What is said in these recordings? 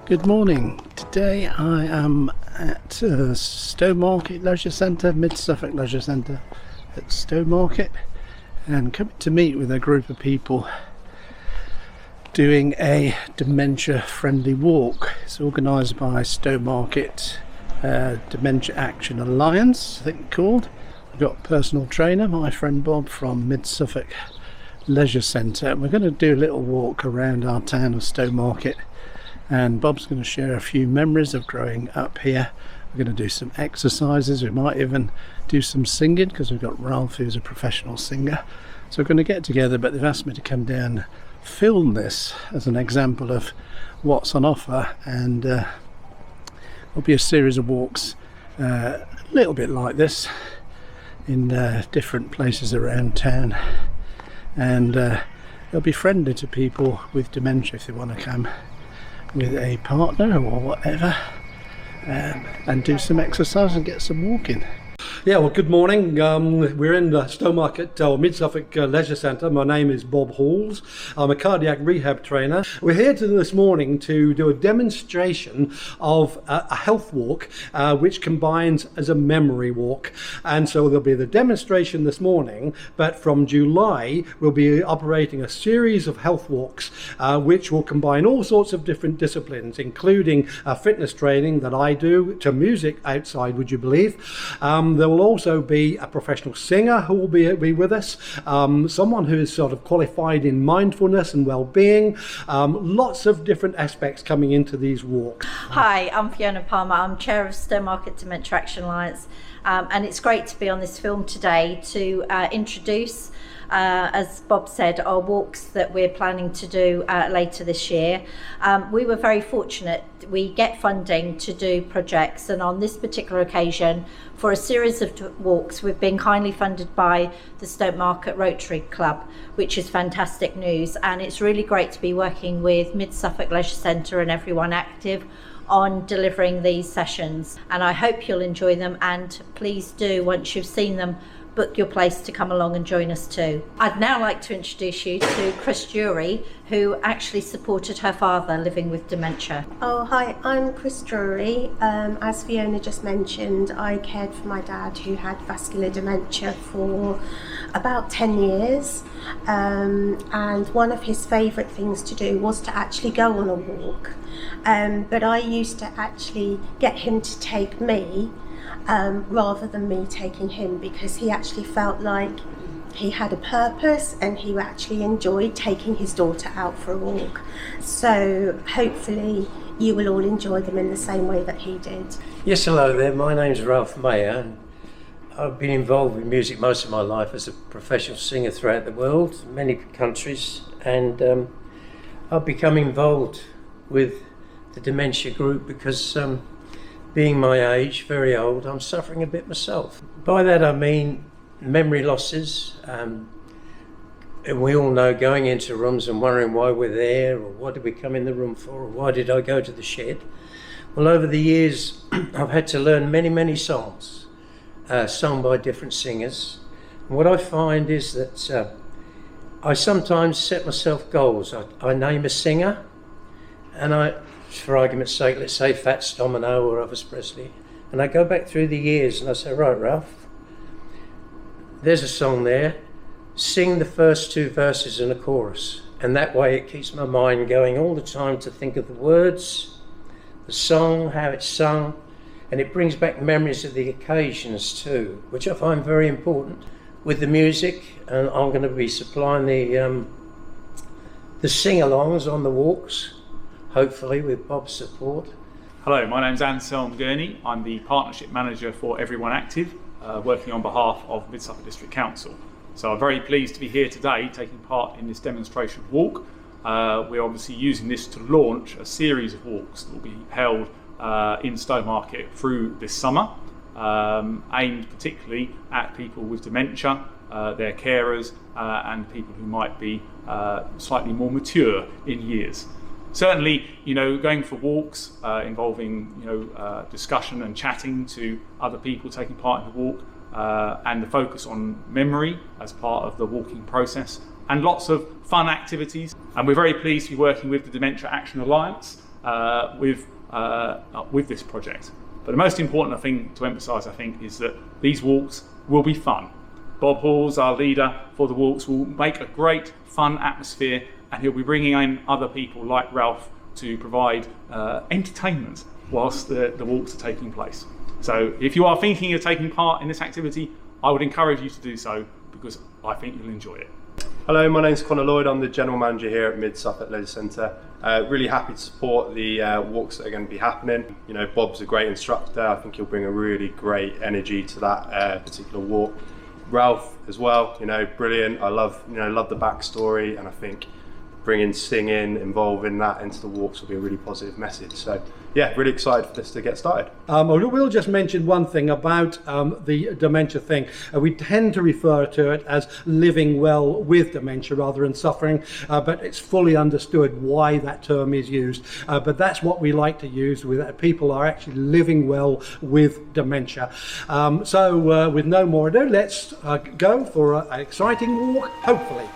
Good morning. Today I am at Stowmarket Leisure Centre, Mid-Suffolk Leisure Centre at Stowmarket, and coming to meet with a group of people doing a dementia friendly walk. It's organised by Stowmarket Dementia Action Alliance, I think called. I've got a personal trainer, my friend Bob from Mid-Suffolk Leisure Centre, and we're going to do a little walk around our town of Stowmarket. And Bob's going to share a few memories of growing up here. We're going to do some exercises. We might even do some singing because we've got Ralph, who's a professional singer. So we're going to get together, but they've asked me to come down and film this as an example of what's on offer. And there'll be a series of walks a little bit like this in different places around town. And they'll be friendly to people with dementia if they want to come with a partner or whatever, and do some exercise and get some walking. Yeah, well, good morning. We're in Stowmarket, or Mid-Suffolk Leisure Centre. My name is Bob Halls. I'm a cardiac rehab trainer. We're here this morning to do a demonstration of a health walk, which combines as a memory walk. And so there'll be the demonstration this morning, but from July, we'll be operating a series of health walks, which will combine all sorts of different disciplines, including fitness training that I do, to music outside, would you believe? There will also be a professional singer who will be with us, someone who is sort of qualified in mindfulness and well-being, lots of different aspects coming into these walks. Hi, I'm Fiona Palmer. I'm chair of Stowmarket Dementia Action Alliance, and it's great to be on this film today to introduce, as Bob said, our walks that we're planning to do later this year. We were very fortunate. We get funding to do projects, and on this particular occasion, for a series of walks, we've been kindly funded by the Stowmarket Rotary Club, which is fantastic news. And it's really great to be working with Mid-Suffolk Leisure Centre and everyone active on delivering these sessions. And I hope you'll enjoy them, and please do, once you've seen them, book your place to come along and join us too. I'd now like to introduce you to Chris Drury, who actually supported her father living with dementia. Oh, hi, I'm Chris Drury. As Fiona just mentioned, I cared for my dad who had vascular dementia for about 10 years. And one of his favourite things to do was to actually go on a walk. But I used to actually get him to take me rather than me taking him, because he actually felt like he had a purpose and he actually enjoyed taking his daughter out for a walk. So hopefully you will all enjoy them in the same way that he did. Yes, hello there. My name's Ralph Mayer, and I've been involved with music most of my life as a professional singer throughout the world, many countries, and I've become involved with the dementia group because being my age, very old, I'm suffering a bit myself. By that I mean memory losses, and we all know going into rooms and wondering why we're there, or what did we come in the room for, or why did I go to the shed? Well, over the years I've had to learn many songs, sung by different singers. And what I find is that I sometimes set myself goals. I name a singer, and for argument's sake, let's say Fats Domino or Elvis Presley, and I go back through the years and I say, right, Ralph, there's a song there, sing the first two verses and a chorus, and that way it keeps my mind going all the time to think of the words, the song, how it's sung, and it brings back memories of the occasions too, which I find very important with the music. And I'm going to be supplying the sing-alongs on the walks, hopefully with Bob's support. Hello, my name's Anselm Gurney. I'm the Partnership Manager for Everyone Active, working on behalf of Mid-Suffolk District Council. So I'm very pleased to be here today taking part in this demonstration walk. We're obviously using this to launch a series of walks that will be held in Stowmarket through this summer, aimed particularly at people with dementia, their carers, and people who might be slightly more mature in years. Certainly, going for walks involving, discussion and chatting to other people taking part in the walk, and the focus on memory as part of the walking process, and lots of fun activities. And we're very pleased to be working with the Dementia Action Alliance, with this project. But the most important thing to emphasise, I think, is that these walks will be fun. Bob Halls, our leader for the walks, will make a great fun atmosphere, and he'll be bringing in other people like Ralph to provide entertainment whilst the walks are taking place. So if you are thinking of taking part in this activity, I would encourage you to do so, because I think you'll enjoy it. Hello, my name's Connor Lloyd. I'm the General Manager here at Mid Suffolk Leisure Centre. Really happy to support the walks that are going to be happening. You know, Bob's a great instructor. I think he'll bring a really great energy to that particular walk. Ralph as well, you know, brilliant. I love the backstory, and I think bringing singing, involving that into the walks will be a really positive message. So yeah, really excited for this to get started. I will just mention one thing about the dementia thing. We tend to refer to it as living well with dementia rather than suffering, but it's fully understood why that term is used. But that's what we like to use, with people are actually living well with dementia. So with no more ado, let's go for an exciting walk, hopefully.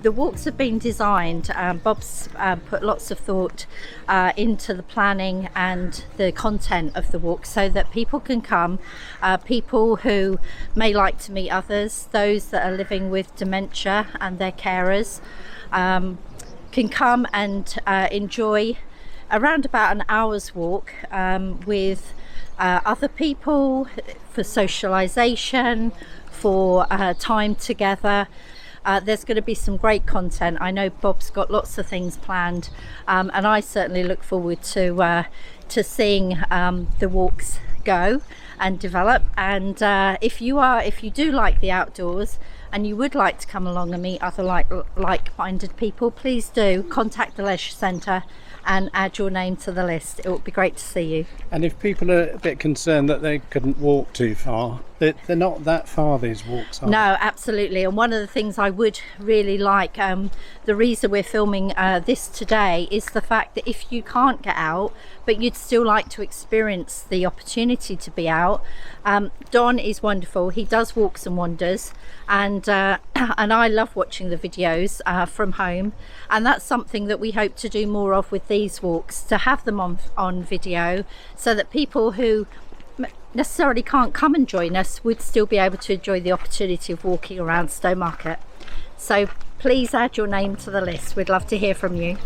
The walks have been designed, Bob's put lots of thought into the planning and the content of the walk, so that people can come, people who may like to meet others, those that are living with dementia and their carers, can come and enjoy around about an hour's walk with other people, for socialisation, for time together. There's going to be some great content. I know Bob's got lots of things planned, and I certainly look forward to seeing the walks go and develop. And if you do like the outdoors and you would like to come along and meet other like-minded people, please do contact the Leisure Centre and add your name to the list. It would be great to see you. And if people are a bit concerned that they couldn't walk too far, they're not that far, these walks, are No, absolutely. And one of the things I would really like, the reason we're filming this today, is the fact that if you can't get out but you'd still like to experience the opportunity to be out, Don is wonderful. He does walks and wanders, and I love watching the videos from home, and that's something that we hope to do more of with these walks, to have them on video, so that people who necessarily can't come and join us would still be able to enjoy the opportunity of walking around Stowmarket. So please add your name to the list. We'd love to hear from you.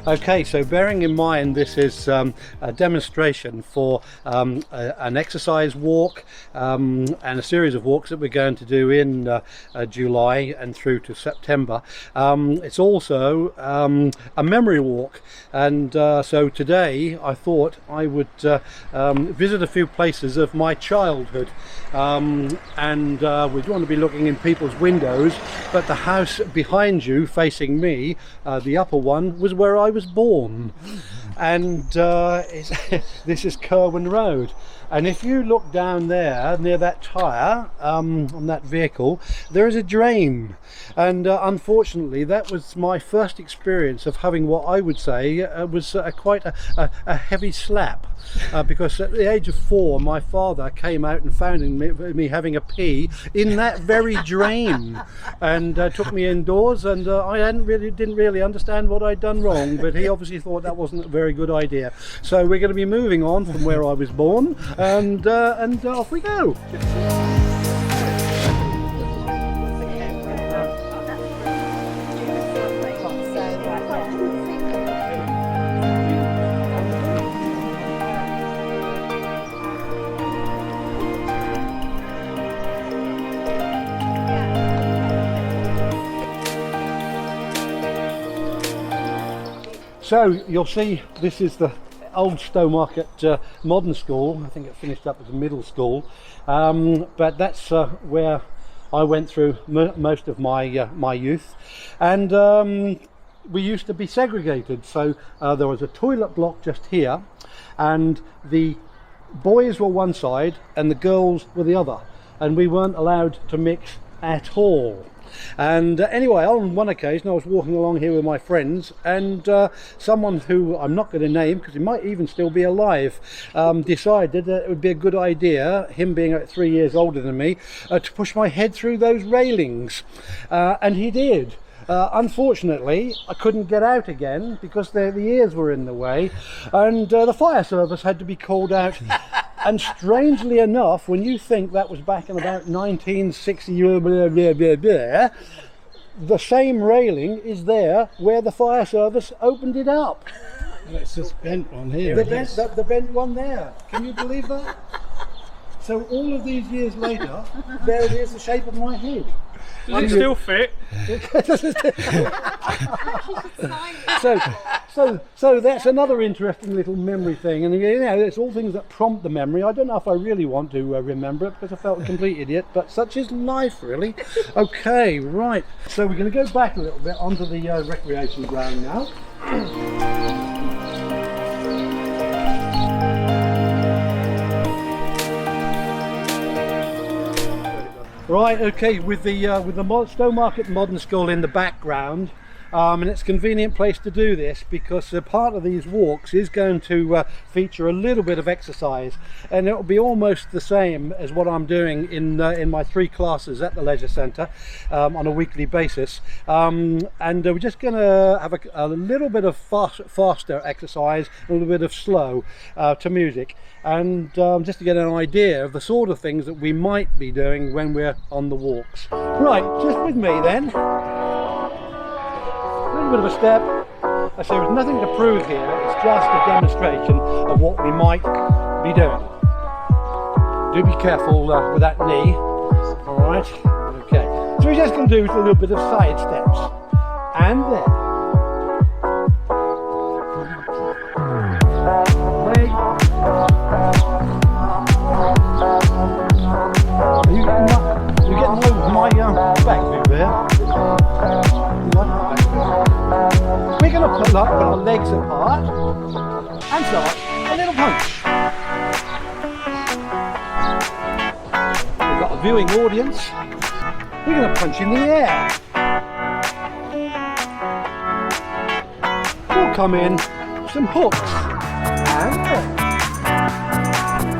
Okay, so bearing in mind this is a demonstration for an exercise walk and a series of walks that we're going to do in July and through to September. It's also a memory walk, and so today I thought I would visit a few places of my childhood, and we'd want to be looking in people's windows, but the house behind you facing me, the upper one, was where I was born, and this is Kerwin Road. And if you look down there near that tyre on that vehicle, there is a drain, and unfortunately that was my first experience of having what I would say was quite a heavy slap, because at the age of 4 my father came out and found me having a pee in that very drain, and took me indoors, and I didn't really understand what I'd done wrong, but he obviously thought that wasn't a very good idea. So we're going to be moving on from where I was born, and off we go. So you'll see this is the old Stowmarket modern school. I think it finished up as a middle school, but that's where I went through most of my my youth, and we used to be segregated. So there was a toilet block just here, and the boys were one side and the girls were the other, and we weren't allowed to mix at all. And anyway, on one occasion I was walking along here with my friends, and someone who I'm not going to name because he might even still be alive, decided that it would be a good idea, him being about 3 years older than me, to push my head through those railings, and he did. Unfortunately, I couldn't get out again because the ears were in the way, and the fire service had to be called out. And strangely enough, when you think that was back in about 1960, the same railing is there where the fire service opened it up. Well, it's this bent one here. The bent one there. Can you believe that? So all of these years later, there it is, the shape of my head. Does it still fit? So that's another interesting little memory thing, and you know, it's all things that prompt the memory. I don't know if I really want to remember it because I felt a complete idiot, but such is life, really. Okay, right. So we're going to go back a little bit onto the recreation ground now. Right, okay, with the Stowmarket Modern School in the background, and it's a convenient place to do this because part of these walks is going to feature a little bit of exercise, and it will be almost the same as what I'm doing in my 3 classes at the leisure centre on a weekly basis, and we're just going to have a little bit of faster exercise, a little bit of slow to music, and just to get an idea of the sort of things that we might be doing when we're on the walks. Right, just with me then. A little bit of a step. I say there's nothing to prove here, it's just a demonstration of what we might be doing. Do be careful with that knee. Alright, okay. So we're just going to do a little bit of side steps. And there. Leg. You're getting over my back move there. We're going to put our legs apart and start a little punch. We've got a viewing audience. We're going to punch in the air. We'll come in some hooks and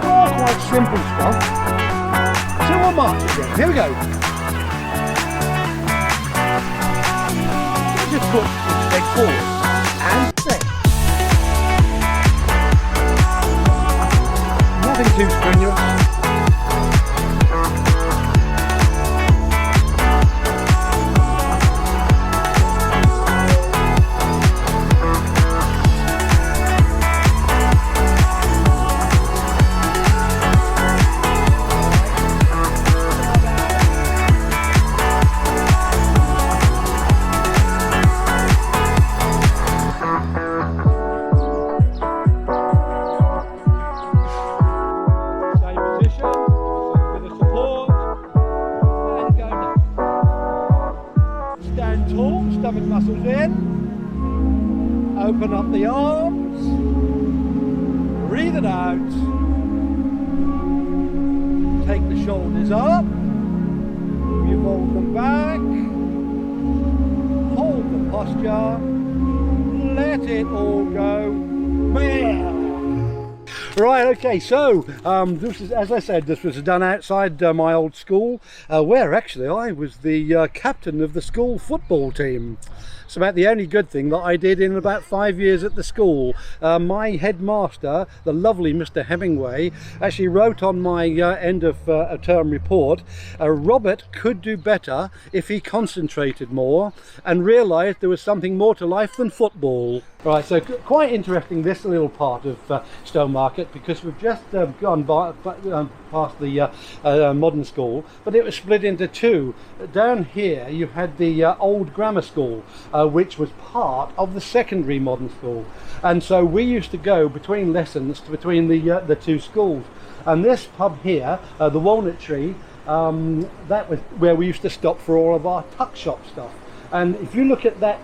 all quite simple stuff. So we'll march again. Here we go. Just put each leg forward and stretch. Nothing too strenuous. Stomach muscles in, open up the arms, breathe it out, take the shoulders up, revolve them back, hold the posture, let it all go. Right, okay, so this is, as I said, this was done outside my old school, where actually I was the captain of the school football team. It's about the only good thing that I did in about 5 years at the school. My headmaster, the lovely Mr. Hemingway, actually wrote on my end of a term report, Robert could do better if he concentrated more and realised there was something more to life than football. Right, so quite interesting this little part of Stowmarket, because we've just gone past the modern school, but it was split into two. Down here you had the old grammar school, which was part of the secondary modern school, and so we used to go between lessons between the two schools. And this pub here, the Walnut Tree, that was where we used to stop for all of our tuck shop stuff. And if you look at that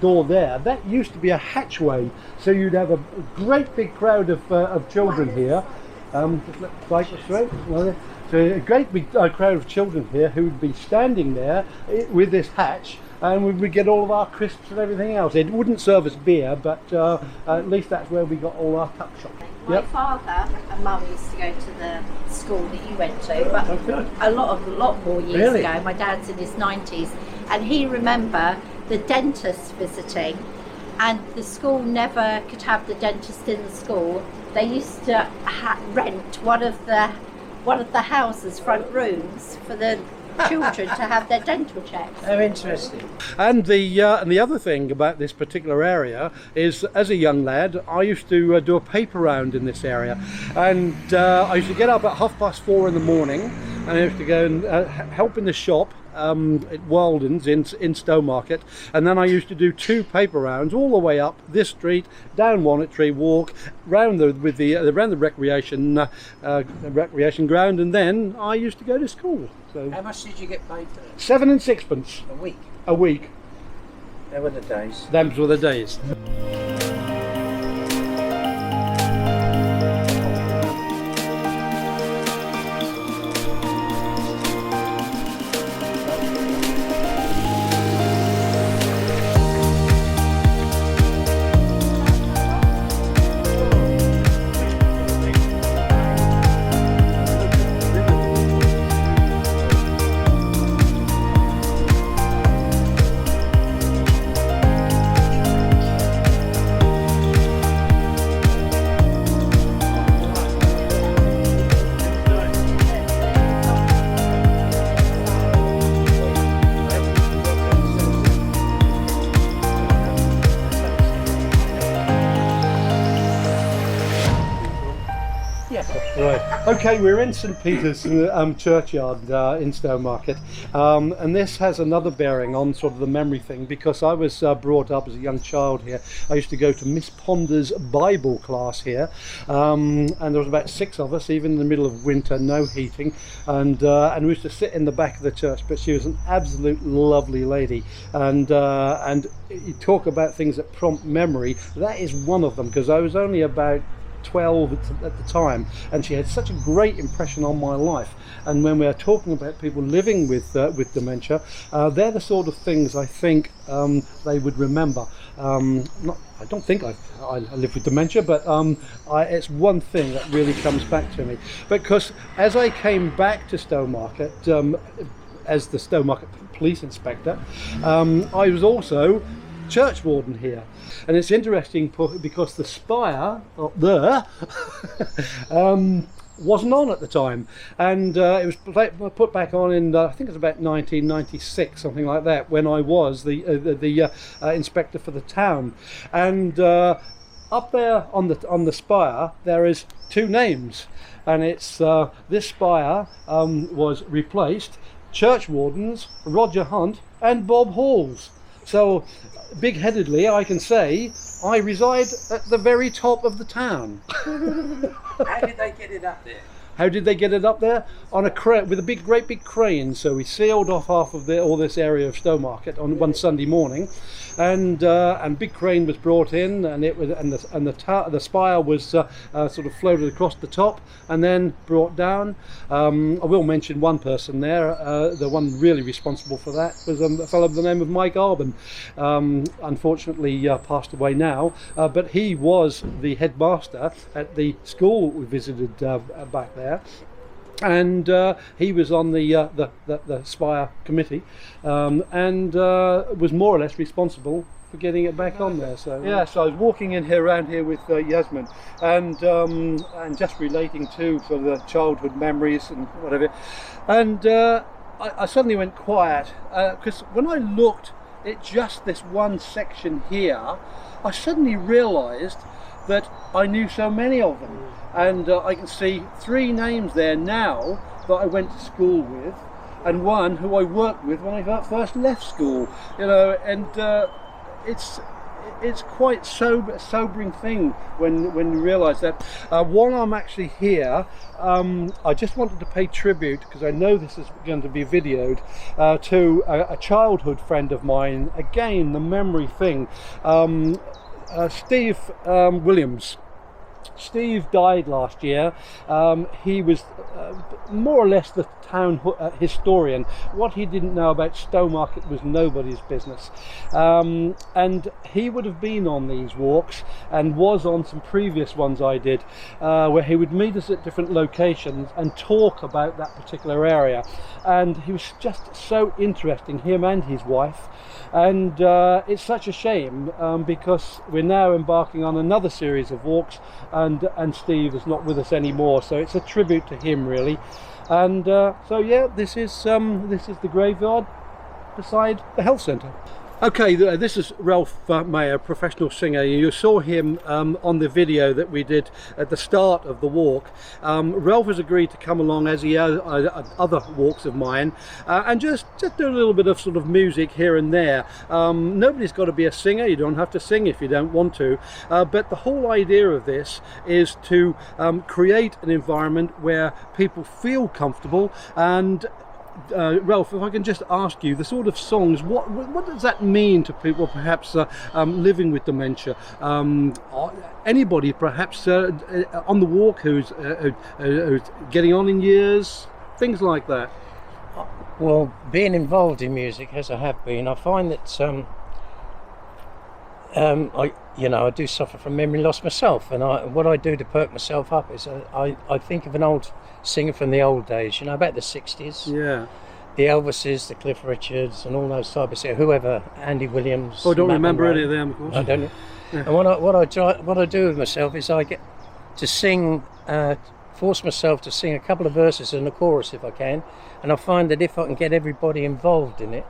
door there, that used to be a hatchway, so you'd have a great big crowd of children here. Just let the cycle straight. So a great big crowd of children here who would be standing there with this hatch, and we would get all of our crisps and everything else. It wouldn't serve us beer, but at least that's where we got all our tuck shop. My father and mum used to go to the school that you went to, but a lot more years ago. My dad's in his 90s, and he remember the dentist visiting, and the school never could have the dentist in the school. They used to rent one of the houses' front rooms for the children to have their dental checks. How interesting. And the other thing about this particular area is, as a young lad, I used to do a paper round in this area, and I used to get up at 4:30 in the morning, and I used to go and help in the shop at Walden's in Stowmarket, and then I used to do 2 paper rounds all the way up this street, down Walnut Tree Walk, round the recreation ground, and then I used to go to school. So How much did you get paid for that? 7 and 6pence A week? a week. They were the days. Those were the days. Right. Okay, we're in St Peter's churchyard in Stowmarket, and this has another bearing on sort of the memory thing, because I was brought up as a young child here. I used to go to Miss Ponder's Bible class here, and there was about 6 of us, even in the middle of winter, no heating, and we used to sit in the back of the church. But she was an absolute lovely lady, and you talk about things that prompt memory. That is one of them, because I was only about 12 at the time, and she had such a great impression on my life. And when we are talking about people living with dementia, they're the sort of things I think they would remember. I don't think I live with dementia, but it's one thing that really comes back to me, because as I came back to Stowmarket as the Stowmarket police inspector, I was also church warden here. And it's interesting because the spire up there wasn't on at the time, and it was put back on in I think it's about 1996, something like that, when I was the inspector for the town. And up there on the spire there is 2 names, and it's this spire was replaced. Church wardens Roger Hunt and Bob Halls. So big-headedly I can say I reside at the very top of the town. How did they get it up there? How did they get it up there? On a crane, with a great big crane. So we sealed off half of all this area of Stowmarket on one Sunday morning, and big crane was brought in, and it was the spire was sort of floated across the top and then brought down. I will mention one person there. The one really responsible for that was a fellow by the name of Mike Arbon. Unfortunately passed away now, but he was the headmaster at the school we visited back there. And he was on the Spire committee, and was more or less responsible for getting it back on there. So yeah, so I was walking in here around here with Yasmin, and just relating to sort of the childhood memories and whatever, and I suddenly went quiet, because when I looked just this one section here, I suddenly realised that I knew so many of them, and I can see 3 names there now that I went to school with, and one who I worked with when I first left school. And it's quite sobering thing when you realise that. While I'm actually here, I just wanted to pay tribute, because I know this is going to be videoed, to a childhood friend of mine. Again, the memory thing. Steve Williams. Steve died last year. He was more or less the town historian. What he didn't know about Stowmarket was nobody's business. And he would have been on these walks, and was on some previous ones I did, where he would meet us at different locations and talk about that particular area. And he was just so interesting, him and his wife. And it's such a shame, because we're now embarking on another series of walks, and Steve is not with us anymore, so it's a tribute to him, really. And so yeah, this is the graveyard beside the health centre. Okay, this is Ralph Mayer, professional singer. You saw him on the video that we did at the start of the walk. Ralph has agreed to come along, as he has other walks of mine, and just do a little bit of sort of music here and there. Nobody's got to be a singer. You don't have to sing if you don't want to. But the whole idea of this is to create an environment where people feel comfortable. And Ralph, if I can just ask you, the sort of songs, what does that mean to people perhaps living with dementia? Anybody perhaps on the walk who's getting on in years, things like that? Well, being involved in music, as I have been, I find that I do suffer from memory loss myself, and what I do to perk myself up is I think of an old singer from the old days, about the 60s. Yeah. The Elvises, the Cliff Richards, and all those types of whoever, Andy Williams. I don't Matt remember Monroe. any of them, of course. I don't know. Yeah. And what I do with myself is I get to sing, force myself to sing a couple of verses and a chorus if I can, and I find that if I can get everybody involved in it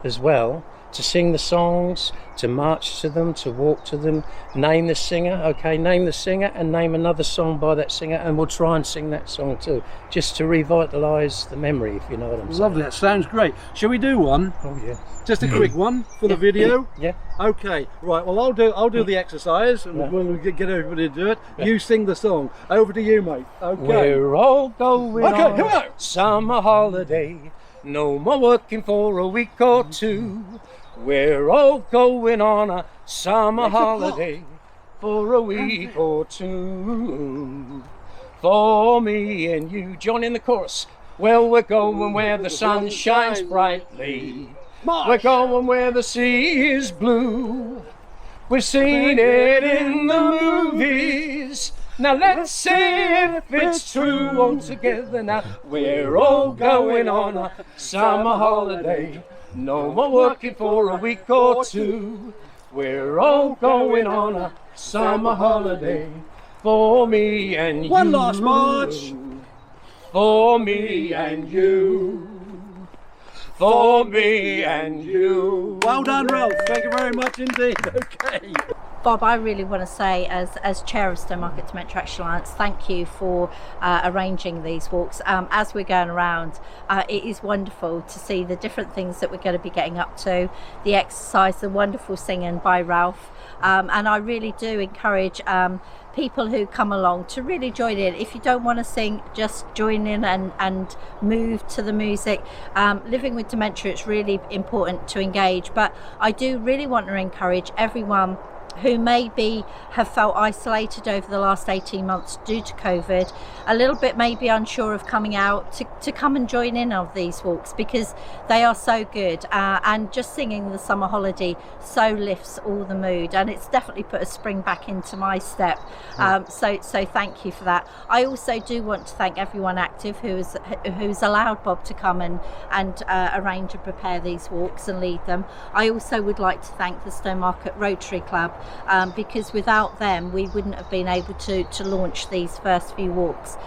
as well, to sing the songs, to march to them, to walk to them, name the singer, okay, name the singer and name another song by that singer, and we'll try and sing that song too, just to revitalise the memory, if you know what I'm saying. Lovely, that sounds great. Shall we do one? Oh yeah. Just a quick one for the video? Yeah. Okay, right, well I'll do the exercise, and we'll get everybody to do it. Yeah. You sing the song. Over to you, mate. Okay. We're all going Okay, on here we go. summer holiday, no more working for a week or two. We're all going on a summer holiday for a week or two. For me and you, join in the chorus. Well, we're going where the sun shines brightly. We're going where the sea is blue. We've seen it in the movies. Now let's see if it's true all together now. We're all going on a summer holiday. No more working for a week or two. We're all going on a summer holiday for me and you. One last march. For me and you. For me and you. Well done, Ralph. Thank you very much indeed. Okay. Bob, I really want to say, as chair of Stowmarket Dementia Action Alliance, thank you for arranging these walks. As we're going around, it is wonderful to see the different things that we're going to be getting up to, the exercise, the wonderful singing by Ralph, and I really do encourage people who come along to really join in. If you don't want to sing, just join in and move to the music. Living with dementia, it's really important to engage, but I do really want to encourage everyone who maybe have felt isolated over the last 18 months due to COVID, a little bit maybe unsure of coming out, to come and join in on these walks, because they are so good, and just singing the summer holiday so lifts all the mood, and it's definitely put a spring back into my step. So thank you for that. I also do want to thank everyone active who's allowed Bob to come and arrange and prepare these walks and lead them. I also would like to thank the Stowmarket Rotary Club, because without them we wouldn't have been able to launch these first few walks.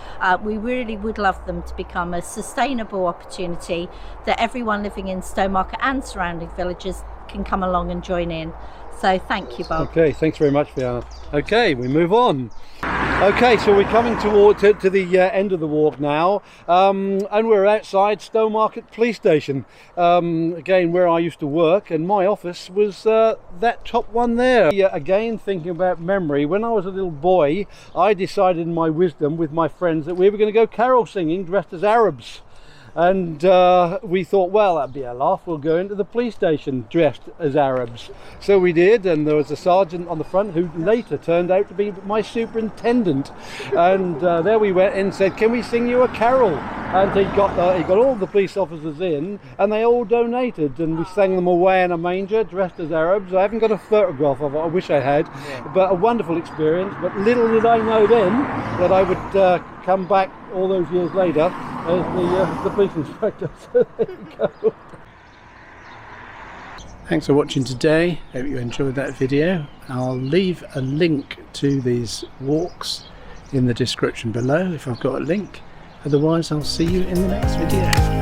We really would love them to become a sustainable opportunity that everyone living in Stowmarket and surrounding villages can come along and join in. So thank you, Bob. Okay, thanks very much, Fiona. Okay, we move on. Okay, so we're coming to the end of the walk now, and we're outside Stowmarket police station, again where I used to work, and my office was that top one there. Again, thinking about memory, when I was a little boy, I decided in my wisdom with my friends that we were going to go carol singing dressed as Arabs. And we thought, well, that'd be a laugh, we'll go into the police station dressed as Arabs. So we did, and there was a sergeant on the front who later turned out to be my superintendent. And there we went and said, can we sing you a carol? And he got all the police officers in, and they all donated, and we sang them away in a manger dressed as Arabs. I haven't got a photograph of it, I wish I had, but a wonderful experience. But little did I know then that I would come back all those years later as the police inspector. So there you go. Thanks for watching today. Hope you enjoyed that video. I'll leave a link to these walks in the description below if I've got a link. Otherwise, I'll see you in the next video.